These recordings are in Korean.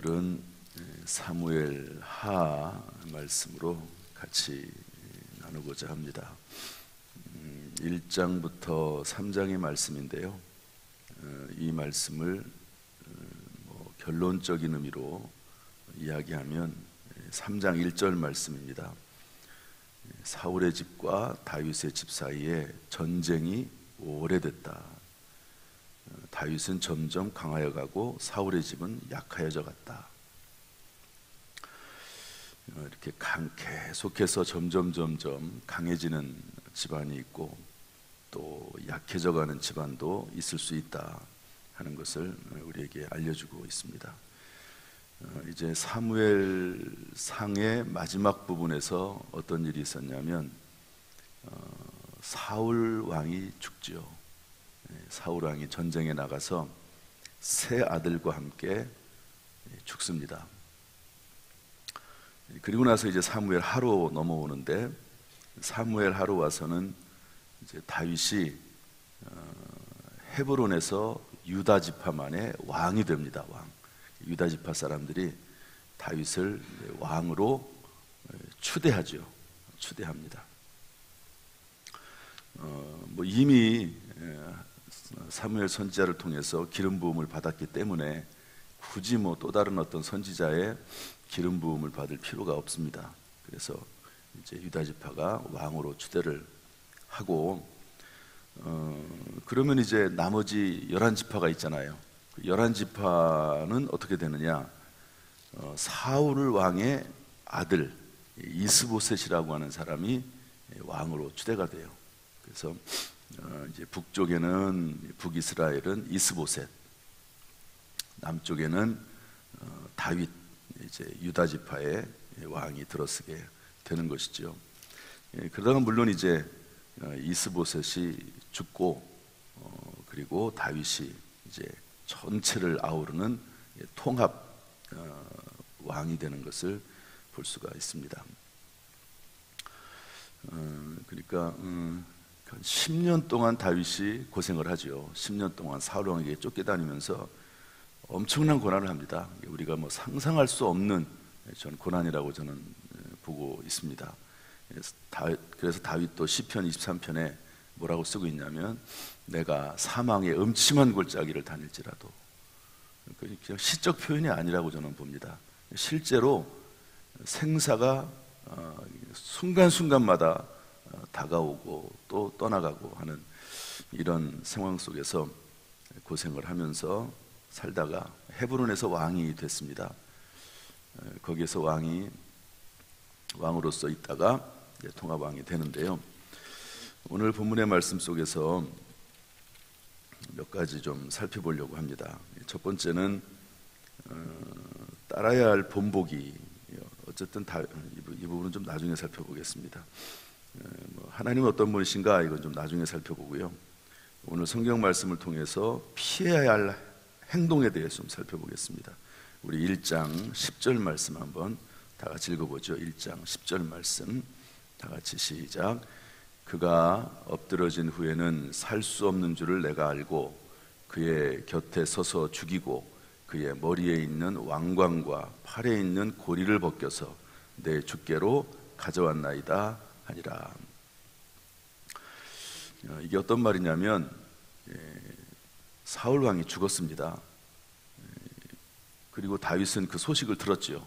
오늘은 사무엘 하 말씀으로 같이 나누고자 합니다. 1장부터 3장의 말씀인데요. 이 말씀을 결론적인 의미로 이야기하면 3장 1절 말씀입니다. 사울의 집과 다윗의 집 사이에 전쟁이 오래됐다. 다윗은 점점 강하여 가고 사울의 집은 약하여져 갔다. 이렇게 계속해서 점점 강해지는 집안이 있고 또 약해져 가는 집안도 있을 수 있다 하는 것을 우리에게 알려주고 있습니다. 이제 사무엘 상의 마지막 부분에서 어떤 일이 있었냐면 사울 왕이 죽죠. 사울 왕이 전쟁에 나가서 세 아들과 함께 죽습니다. 그리고 나서 이제 사무엘 하로 넘어오는데, 사무엘 하로 와서는 이제 다윗이 헤브론에서 유다 지파만의 왕이 됩니다. 왕. 유다 지파 사람들이 다윗을 왕으로 추대하죠. 추대합니다. 이미 사무엘 선지자를 통해서 기름 부음을 받았기 때문에 굳이 또 다른 어떤 선지자의 기름 부음을 받을 필요가 없습니다. 그래서 이제 유다 지파가 왕으로 추대를 하고, 그러면 이제 나머지 11지파가 있잖아요. 그 11지파는 어떻게 되느냐? 사울 왕의 아들 이스보셋이라고 하는 사람이 왕으로 추대가 돼요. 그래서 이제 북쪽에는 북이스라엘은 이스보셋, 남쪽에는 다윗, 이제 유다 지파의 왕이 들어서게 되는 것이죠. 그러다가 물론 이제 이스보셋이 죽고, 그리고 다윗이 이제 전체를 아우르는 통합 왕이 되는 것을 볼 수가 있습니다. 그러니까 10년 동안 다윗이 고생을 하죠. 10년 동안 사울 왕에게 쫓겨다니면서 엄청난 고난을 합니다. 우리가 상상할 수 없는 전 고난이라고 저는 보고 있습니다. 그래서 다윗도 시편 23편에 뭐라고 쓰고 있냐면, 내가 사망의 음침한 골짜기를 다닐지라도, 그냥 시적 표현이 아니라고 저는 봅니다. 실제로 생사가 순간순간마다 다가오고 또 떠나가고 하는 이런 상황 속에서 고생을 하면서 살다가 헤브론에서 왕이 됐습니다. 거기에서 왕으로서 있다가 통합왕이 되는데요. 오늘 본문의 말씀 속에서 몇 가지 좀 살펴보려고 합니다. 첫 번째는 따라야 할 본보기. 어쨌든 이 부분은 좀 나중에 살펴보겠습니다. 하나님은 어떤 분이신가, 이건 좀 나중에 살펴보고요. 오늘 성경 말씀을 통해서 피해야 할 행동에 대해서 좀 살펴보겠습니다. 우리 1장 10절 말씀 한번 다 같이 읽어보죠. 1장 10절 말씀 다 같이 시작. 그가 엎드러진 후에는 살 수 없는 줄을 내가 알고 그의 곁에 서서 죽이고 그의 머리에 있는 왕관과 팔에 있는 고리를 벗겨서 내 주께로 가져왔나이다 하니라. 이게 어떤 말이냐면, 사울 왕이 죽었습니다. 그리고 다윗은 그 소식을 들었죠.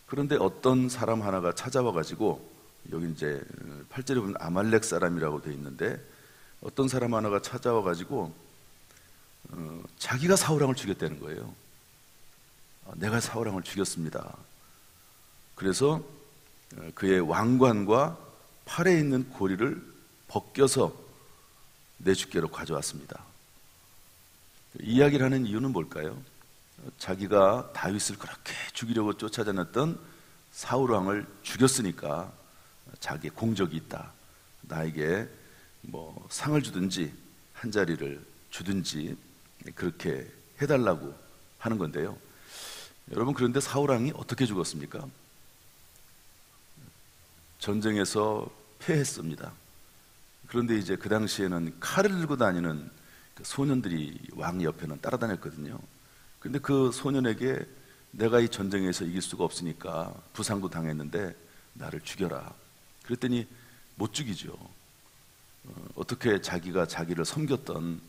그런데 어떤 사람 하나가 찾아와 가지고, 여기 이제 8절에 보면 아말렉 사람이라고 되어 있는데, 어떤 사람 하나가 찾아와 가지고 자기가 사울 왕을 죽였다는 거예요. 내가 사울 왕을 죽였습니다. 그래서 그의 왕관과 팔에 있는 고리를 벗겨서 내 주께로 가져왔습니다. 이 이야기를 하는 이유는 뭘까요? 자기가 다윗을 그렇게 죽이려고 쫓아다녔던 사울 왕을 죽였으니까 자기의 공적이 있다. 나에게 상을 주든지 한 자리를 주든지 그렇게 해달라고 하는 건데요. 여러분, 그런데 사울 왕이 어떻게 죽었습니까? 전쟁에서 패했습니다. 그런데 이제 그 당시에는 칼을 들고 다니는 그 소년들이 왕 옆에는 따라다녔거든요. 그런데 그 소년에게 내가 이 전쟁에서 이길 수가 없으니까 부상도 당했는데 나를 죽여라. 그랬더니 못 죽이죠. 어떻게 자기가 섬겼던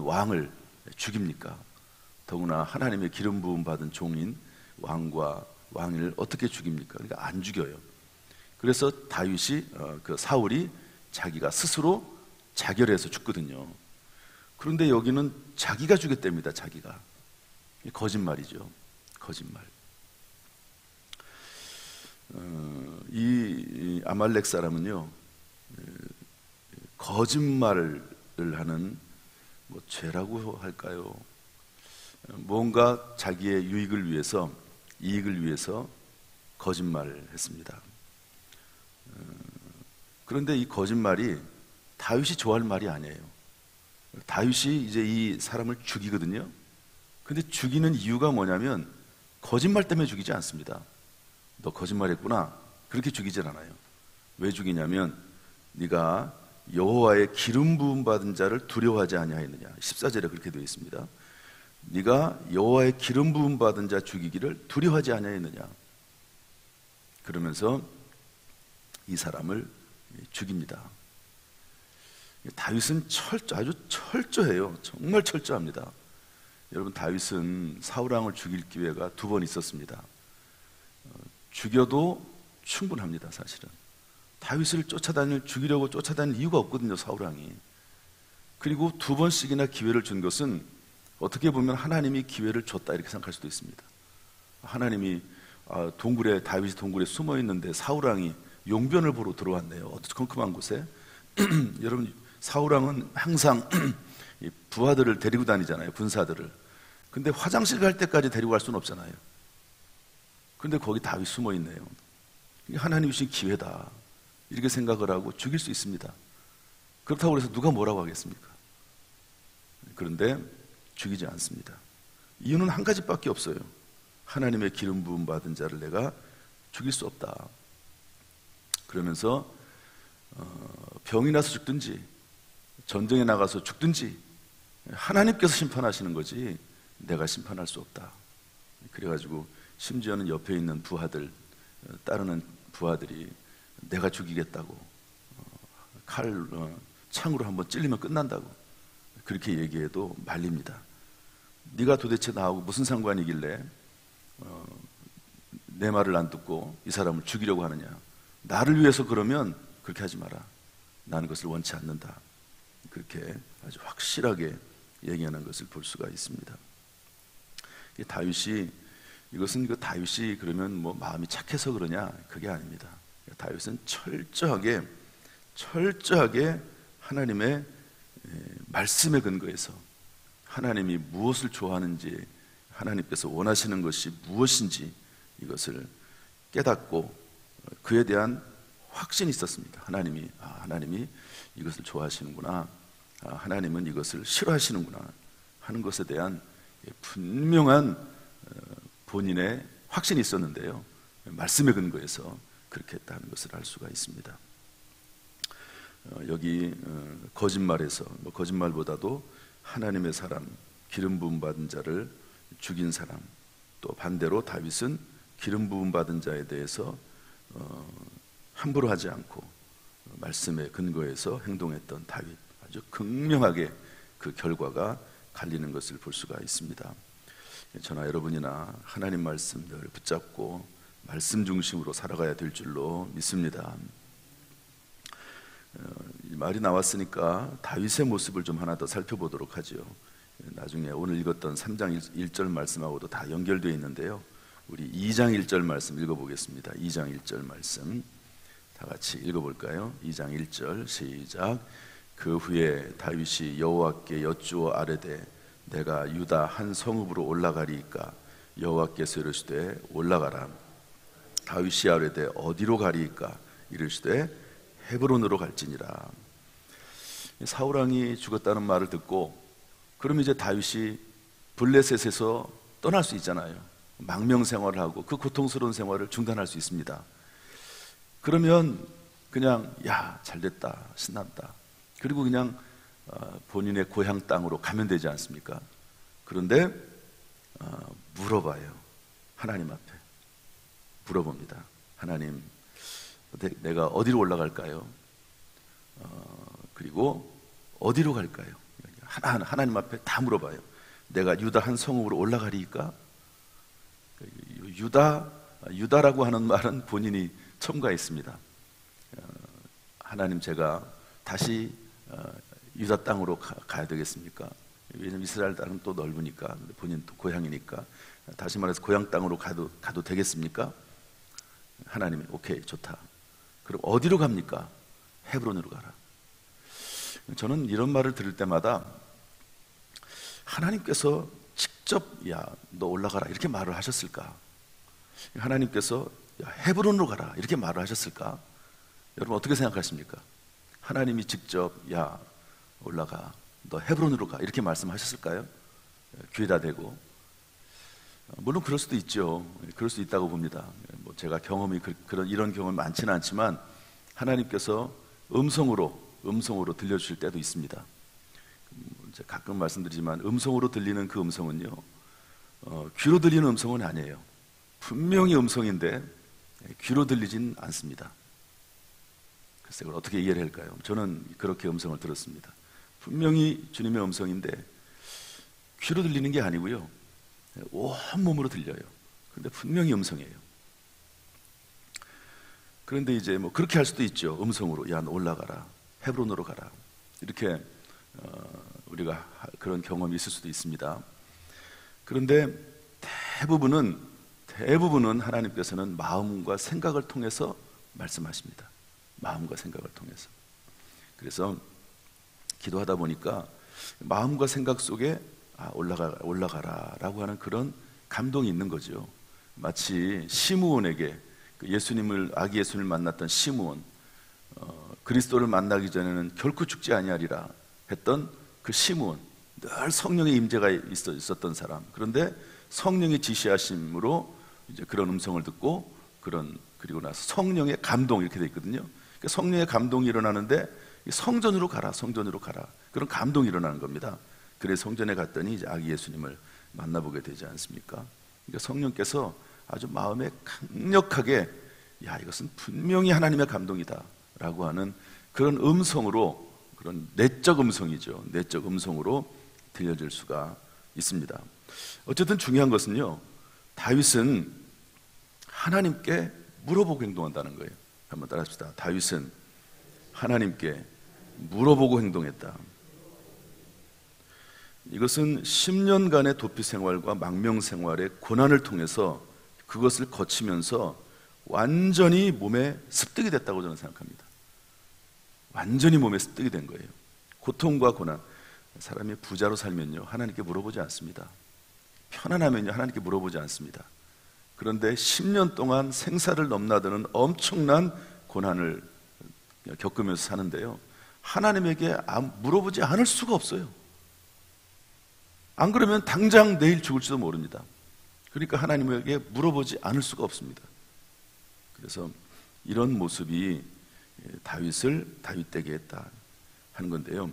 왕을 죽입니까? 더구나 하나님의 기름 부음 받은 종인 왕과 왕을 어떻게 죽입니까? 그러니까 안 죽여요. 그래서 사울이 자기가 스스로 자결해서 죽거든요. 그런데 여기는 자기가 죽였답니다. 자기가. 거짓말이죠. 거짓말. 이 아말렉 사람은요, 거짓말을 하는 죄라고 할까요? 뭔가 자기의 이익을 위해서 거짓말을 했습니다. 그런데 이 거짓말이 다윗이 좋아할 말이 아니에요. 다윗이 이제 이 사람을 죽이거든요. 근데 죽이는 이유가 뭐냐면 거짓말 때문에 죽이지 않습니다. 너 거짓말했구나. 그렇게 죽이질 않아요. 왜 죽이냐면 네가 여호와의 기름 부음 받은 자를 두려워하지 아니하였느냐. 14절에 그렇게 되어 있습니다. 네가 여호와의 기름 부음 받은 자 죽이기를 두려워하지 아니하였느냐. 그러면서 이 사람을 죽입니다. 다윗은 아주 철저해요. 정말 철저합니다. 여러분, 다윗은 사울왕을 죽일 기회가 2번 있었습니다. 죽여도 충분합니다. 사실은 다윗을 죽이려고 쫓아다닐 이유가 없거든요. 사울왕이. 그리고 2번씩이나 기회를 준 것은 어떻게 보면 하나님이 기회를 줬다 이렇게 생각할 수도 있습니다. 하나님이 다윗이 동굴에 숨어 있는데 사울왕이 용변을 보러 들어왔네요. 어두컴컴한 곳에. 여러분, 사울왕은 항상 부하들을 데리고 다니잖아요. 군사들을. 근데 화장실 갈 때까지 데리고 갈 수는 없잖아요. 근데 거기 다윗 숨어 있네요. 하나님이 주신 기회다 이렇게 생각을 하고 죽일 수 있습니다. 그렇다고 해서 누가 뭐라고 하겠습니까? 그런데 죽이지 않습니다. 이유는 한 가지밖에 없어요. 하나님의 기름 부음 받은 자를 내가 죽일 수 없다. 그러면서 병이 나서 죽든지 전쟁에 나가서 죽든지 하나님께서 심판하시는 거지 내가 심판할 수 없다. 그래가지고 심지어는 옆에 있는 따르는 부하들이 내가 죽이겠다고 창으로 한번 찔리면 끝난다고 그렇게 얘기해도 말립니다. 네가 도대체 나하고 무슨 상관이길래 내 말을 안 듣고 이 사람을 죽이려고 하느냐. 나를 위해서 그러면 그렇게 하지 마라. 나는 그것을 원치 않는다. 그렇게 아주 확실하게 얘기하는 것을 볼 수가 있습니다. 이것은 다윗이 그러면 뭐 마음이 착해서 그러냐? 그게 아닙니다. 다윗은 철저하게 하나님의 말씀에 근거해서 하나님이 무엇을 좋아하는지, 하나님께서 원하시는 것이 무엇인지 이것을 깨닫고 그에 대한 확신이 있었습니다. 하나님이 이것을 좋아하시는구나, 하나님은 이것을 싫어하시는구나 하는 것에 대한 분명한 본인의 확신이 있었는데요, 말씀에 근거해서 그렇게 했다는 것을 알 수가 있습니다. 여기 거짓말에서 거짓말보다도 하나님의 사람, 기름 부음 받은 자를 죽인 사람, 또 반대로 다윗은 기름 부음 받은 자에 대해서 함부로 하지 않고 말씀에 근거해서 행동했던 다윗, 아주 극명하게 그 결과가 갈리는 것을 볼 수가 있습니다. 저나 여러분이나 하나님 말씀을 붙잡고 말씀 중심으로 살아가야 될 줄로 믿습니다. 이 말이 나왔으니까 다윗의 모습을 좀 하나 더 살펴보도록 하죠. 나중에 오늘 읽었던 3장 1절 말씀하고도 다 연결되어 있는데요, 우리 2장 1절 말씀 읽어보겠습니다. 2장 1절 말씀 다 같이 읽어볼까요? 2장 1절 시작. 그 후에 다윗이 여호와께 여쭈어 아뢰되 내가 유다 한 성읍으로 올라가리이까? 여호와께서 이르시되 올라가라. 다윗이 아뢰되 어디로 가리이까? 이르시되 헤브론으로 갈지니라. 사울왕이 죽었다는 말을 듣고 그럼 이제 다윗이 블레셋에서 떠날 수 있잖아요. 망명 생활을 하고 그 고통스러운 생활을 중단할 수 있습니다. 그러면 그냥 잘됐다, 신난다, 그리고 그냥 본인의 고향 땅으로 가면 되지 않습니까? 그런데 물어봐요. 하나님 앞에 물어봅니다. 하나님, 내가 어디로 올라갈까요? 그리고 어디로 갈까요? 하나님 앞에 다 물어봐요. 내가 유다 한 성읍으로 올라가리까? 유다라고 하는 말은 본인이 첨가했습니다. 하나님, 제가 다시 유다 땅으로 가야 되겠습니까? 왜냐면 이스라엘 땅은 또 넓으니까, 본인 또 고향이니까. 다시 말해서 고향 땅으로 가도 되겠습니까? 하나님이 오케이, 좋다. 그럼 어디로 갑니까? 헤브론으로 가라. 저는 이런 말을 들을 때마다 하나님께서 직접 야, 너 올라가라 이렇게 말을 하셨을까? 하나님께서 야, 헤브론으로 가라 이렇게 말을 하셨을까? 여러분 어떻게 생각하십니까? 하나님이 직접 야, 올라가, 너 헤브론으로 가 이렇게 말씀하셨을까요? 귀에다 대고. 물론 그럴 수도 있죠. 그럴 수 있다고 봅니다. 뭐 제가 경험이 이런 경험이 많지는 않지만 하나님께서 음성으로 들려주실 때도 있습니다. 가끔 말씀드리지만 음성으로 들리는 그 음성은요, 귀로 들리는 음성은 아니에요. 분명히 음성인데 귀로 들리진 않습니다. 글쎄 그걸 어떻게 이해를 할까요? 저는 그렇게 음성을 들었습니다. 분명히 주님의 음성인데 귀로 들리는 게 아니고요, 온몸으로 들려요. 그런데 분명히 음성이에요. 그런데 이제 뭐 그렇게 할 수도 있죠. 음성으로 야, 너 올라가라, 헤브론으로 가라 이렇게 우리가 그런 경험이 있을 수도 있습니다. 그런데 대부분은 하나님께서는 마음과 생각을 통해서 말씀하십니다. 마음과 생각을 통해서. 그래서 기도하다 보니까 마음과 생각 속에 올라가라라고 하는 그런 감동이 있는 거죠. 마치 시므온에게 아기 예수님을 만났던 시므온, 그리스도를 만나기 전에는 결코 죽지 아니하리라 했던 그 시므온, 늘 성령의 임재가 있었던 사람. 그런데 성령의 지시하심으로 이제 그런 음성을 듣고 그리고 나서 성령의 감동 이렇게 돼 있거든요. 그러니까 성령의 감동이 일어나는데 성전으로 가라 그런 감동이 일어나는 겁니다. 그래서 성전에 갔더니 이제 아기 예수님을 만나보게 되지 않습니까? 그러니까 성령께서 아주 마음에 강력하게 야, 이것은 분명히 하나님의 감동이다라고 하는 그런 음성으로, 그런 내적 음성이죠. 내적 음성으로 들려질 수가 있습니다. 어쨌든 중요한 것은요, 다윗은 하나님께 물어보고 행동한다는 거예요. 한번 따라합시다. 다윗은 하나님께 물어보고 행동했다. 이것은 10년간의 도피 생활과 망명 생활의 고난을 통해서 그것을 거치면서 완전히 몸에 습득이 됐다고 저는 생각합니다. 완전히 몸에 습득이 된 거예요. 고통과 고난. 사람이 부자로 살면요, 하나님께 물어보지 않습니다. 편안하면요, 하나님께 물어보지 않습니다. 그런데 10년 동안 생사를 넘나드는 엄청난 고난을 겪으면서 사는데요, 하나님에게 물어보지 않을 수가 없어요. 안 그러면 당장 내일 죽을지도 모릅니다. 그러니까 하나님에게 물어보지 않을 수가 없습니다. 그래서 이런 모습이 다윗을 다윗되게 했다 하는 건데요.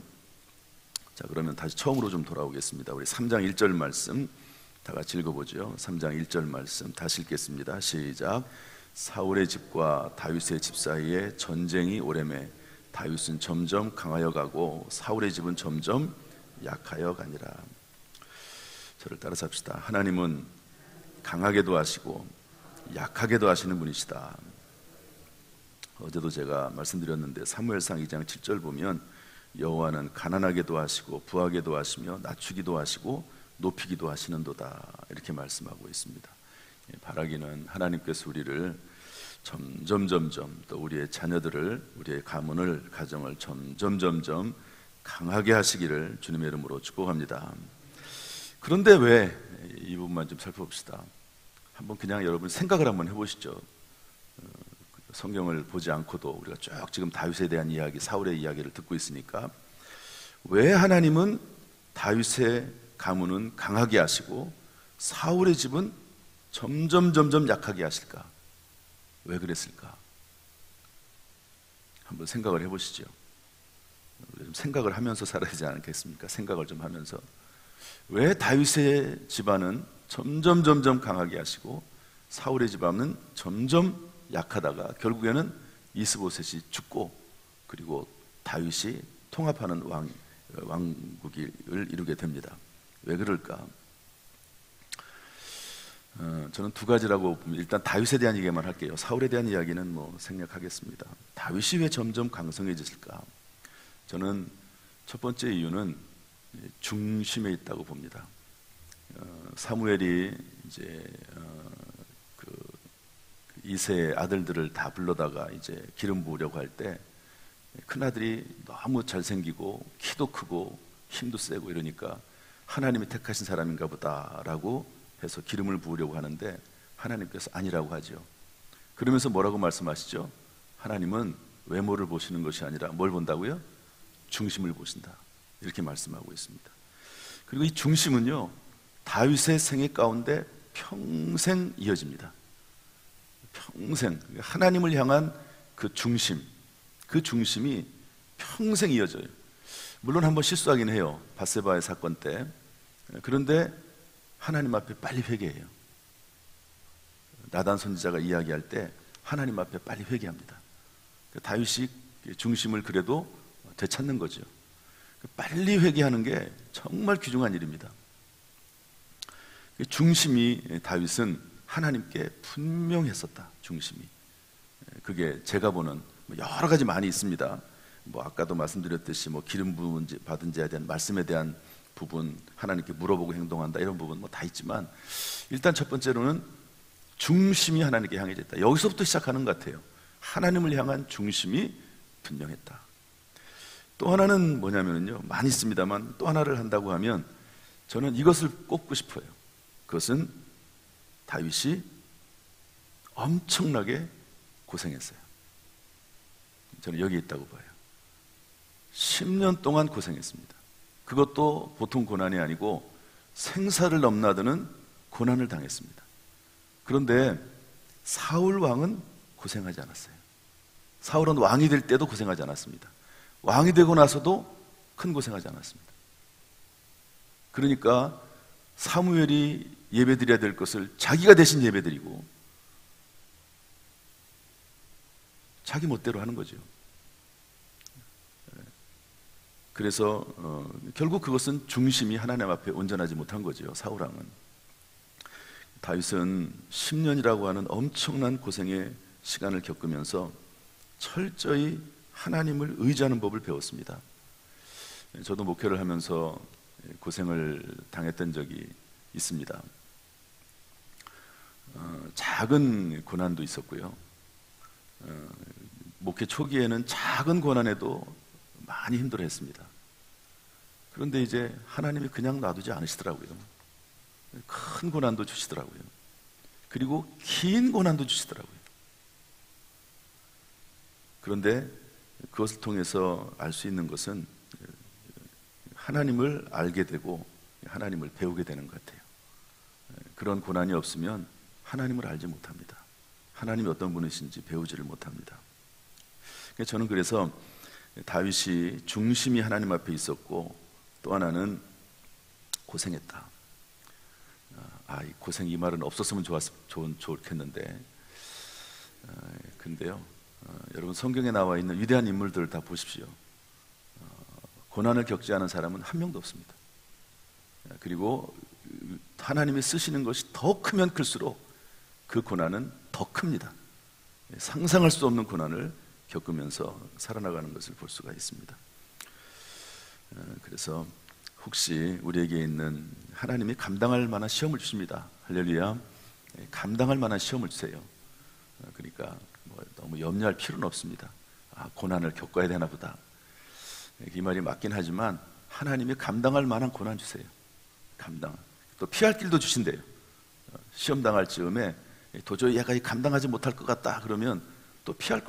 자, 그러면 다시 처음으로 좀 돌아오겠습니다. 우리 3장 1절 말씀 다 같이 읽어보죠. 3장 1절 말씀 다시 읽겠습니다. 시작. 사울의 집과 다윗의 집 사이에 전쟁이 오래매 다윗은 점점 강하여 가고 사울의 집은 점점 약하여 가니라. 저를 따라서 합시다. 하나님은 강하게도 하시고 약하게도 하시는 분이시다. 어제도 제가 말씀드렸는데 사무엘상 2장 7절 보면 여호와는 가난하게도 하시고 부하게도 하시며 낮추기도 하시고 높이기도 하시는도다 이렇게 말씀하고 있습니다. 바라기는 하나님께서 우리를 점점 또 우리의 자녀들을, 우리의 가문을, 가정을 점점 강하게 하시기를 주님의 이름으로 축복합니다. 그런데 왜 이 부분만 좀 살펴봅시다. 한번 그냥 여러분 생각을 한번 해보시죠. 성경을 보지 않고도 우리가 쭉 지금 다윗에 대한 이야기, 사울의 이야기를 듣고 있으니까 왜 하나님은 다윗의 가문은 강하게 하시고 사울의 집은 점점 약하게 하실까? 왜 그랬을까? 한번 생각을 해보시죠. 생각을 하면서 살아야 되지 않겠습니까? 생각을 좀 하면서 왜 다윗의 집안은 점점 강하게 하시고 사울의 집안은 점점 약하다가 결국에는 이스보셋이 죽고, 그리고 다윗이 통합하는 왕국을 이루게 됩니다. 왜 그럴까? 저는 두 가지라고 봅니다. 일단 다윗에 대한 얘기만 할게요. 사울에 대한 이야기는 생략하겠습니다. 다윗이 왜 점점 강성해졌을까? 저는 첫 번째 이유는 중심에 있다고 봅니다. 사무엘이 이제 그 이세의 아들들을 다 불러다가 이제 기름 부으려고 할 때 큰아들이 너무 잘생기고 키도 크고 힘도 세고 이러니까 하나님이 택하신 사람인가 보다라고 해서 기름을 부으려고 하는데 하나님께서 아니라고 하죠. 그러면서 뭐라고 말씀하시죠? 하나님은 외모를 보시는 것이 아니라 뭘 본다고요? 중심을 보신다, 이렇게 말씀하고 있습니다. 그리고 이 중심은요, 다윗의 생애 가운데 평생 이어집니다. 평생 하나님을 향한 그 중심, 그 중심이 평생 이어져요. 물론 한번 실수하긴 해요, 밧세바의 사건 때. 그런데 하나님 앞에 빨리 회개해요. 나단 선지자가 이야기할 때 하나님 앞에 빨리 회개합니다. 다윗이 중심을 그래도 되찾는 거죠. 빨리 회개하는 게 정말 귀중한 일입니다. 중심이, 다윗은 하나님께 분명했었다. 중심이. 그게 제가 보는 여러 가지 많이 있습니다. 아까도 말씀드렸듯이 기름 부음 받은 자에 대한 말씀에 대한 부분, 하나님께 물어보고 행동한다, 이런 부분 다 있지만, 일단 첫 번째로는 중심이 하나님께 향해졌다. 여기서부터 시작하는 것 같아요. 하나님을 향한 중심이 분명했다. 또 하나는 뭐냐면요, 많이 있습니다만 또 하나를 한다고 하면 저는 이것을 꼽고 싶어요. 그것은 다윗이 엄청나게 고생했어요. 저는 여기 있다고 봐요. 10년 동안 고생했습니다. 그것도 보통 고난이 아니고 생사를 넘나드는 고난을 당했습니다. 그런데 사울 왕은 고생하지 않았어요. 사울은 왕이 될 때도 고생하지 않았습니다. 왕이 되고 나서도 큰 고생하지 않았습니다. 그러니까 사무엘이 예배드려야 될 것을 자기가 대신 예배드리고 자기 멋대로 하는 거죠. 그래서 결국 그것은 중심이 하나님 앞에 온전하지 못한 거죠. 사울왕은. 다윗은 10년이라고 하는 엄청난 고생의 시간을 겪으면서 철저히 하나님을 의지하는 법을 배웠습니다. 저도 목회를 하면서 고생을 당했던 적이 있습니다. 작은 고난도 있었고요. 목회 초기에는 작은 고난에도 많이 힘들어했습니다. 그런데 이제 하나님이 그냥 놔두지 않으시더라고요. 큰 고난도 주시더라고요. 그리고 긴 고난도 주시더라고요. 그런데 그것을 통해서 알 수 있는 것은 하나님을 알게 되고 하나님을 배우게 되는 것 같아요. 그런 고난이 없으면 하나님을 알지 못합니다. 하나님이 어떤 분이신지 배우지를 못합니다. 저는 그래서 다윗이 중심이 하나님 앞에 있었고, 또 하나는 고생했다. 이 고생, 이 말은 없었으면 좋겠는데, 근데요, 여러분 성경에 나와 있는 위대한 인물들을 다 보십시오. 고난을 겪지 않은 사람은 한 명도 없습니다. 그리고 하나님이 쓰시는 것이 더 크면 클수록 그 고난은 더 큽니다. 상상할 수 없는 고난을 겪으면서 살아나가는 것을 볼 수가 있습니다. 그래서 혹시 우리에게 있는, 하나님이 감당할 만한 시험을 주십니다. 할렐루야. 감당할 만한 시험을 주세요. 그러니까 너무 염려할 필요는 없습니다. 고난을 겪어야 되나 보다. 이 말이 맞긴 하지만 하나님이 감당할 만한 고난 주세요. 감당. 또 피할 길도 주신대요. 시험 당할 즈음에 도저히 얘가 감당하지 못할 것 같다 그러면 또 피할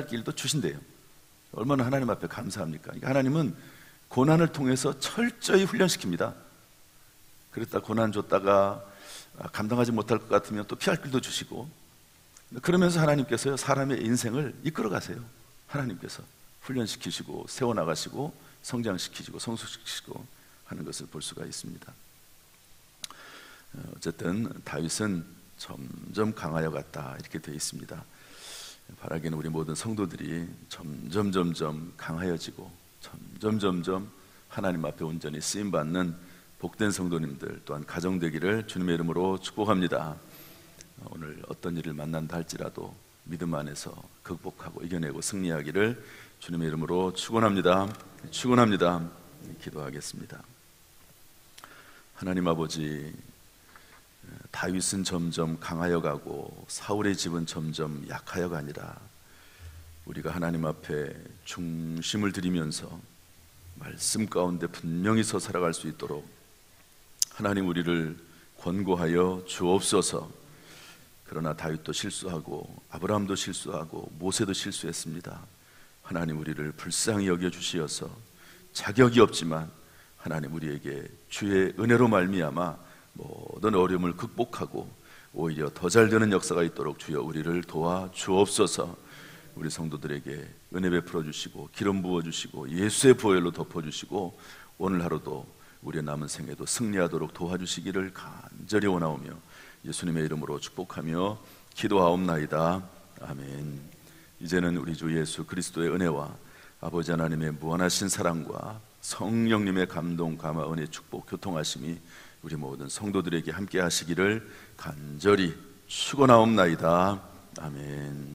길도 주신대요. 얼마나 하나님 앞에 감사합니까? 그러니까 하나님은 고난을 통해서 철저히 훈련시킵니다. 그랬다 고난 줬다가 감당하지 못할 것 같으면 또 피할 길도 주시고, 그러면서 하나님께서요, 사람의 인생을 이끌어 가세요. 하나님께서 훈련시키시고 세워나가시고 성장시키시고 성숙시키시고 하는 것을 볼 수가 있습니다. 어쨌든 다윗은 점점 강하여 갔다 이렇게 되어 있습니다. 바라기는 우리 모든 성도들이 점점 강하여지고 점점 하나님 앞에 온전히 쓰임받는 복된 성도님들 또한 가정 되기를 주님의 이름으로 축복합니다. 오늘 어떤 일을 만난다 할지라도 믿음 안에서 극복하고 이겨내고 승리하기를 주님의 이름으로 축원합니다. 기도하겠습니다. 하나님 아버지, 다윗은 점점 강하여 가고 사울의 집은 점점 약하여 가니라. 우리가 하나님 앞에 중심을 들이면서 말씀 가운데 분명히 서 살아갈 수 있도록 하나님 우리를 권고하여 주옵소서. 그러나 다윗도 실수하고 아브라함도 실수하고 모세도 실수했습니다. 하나님 우리를 불쌍히 여겨 주시어서 자격이 없지만 하나님 우리에게 주의 은혜로 말미암아 모든 어려움을 극복하고 오히려 더 잘 되는 역사가 있도록 주여 우리를 도와 주옵소서. 우리 성도들에게 은혜 베풀어 주시고 기름 부어 주시고 예수의 보혈로 덮어 주시고 오늘 하루도 우리의 남은 생에도 승리하도록 도와주시기를 간절히 원하오며 예수님의 이름으로 축복하며 기도하옵나이다. 아멘. 이제는 우리 주 예수 그리스도의 은혜와 아버지 하나님의 무한하신 사랑과 성령님의 감동, 감화, 은혜, 축복, 교통하심이 우리 모든 성도들에게 함께 하시기를 간절히 축원하옵나이다. 아멘.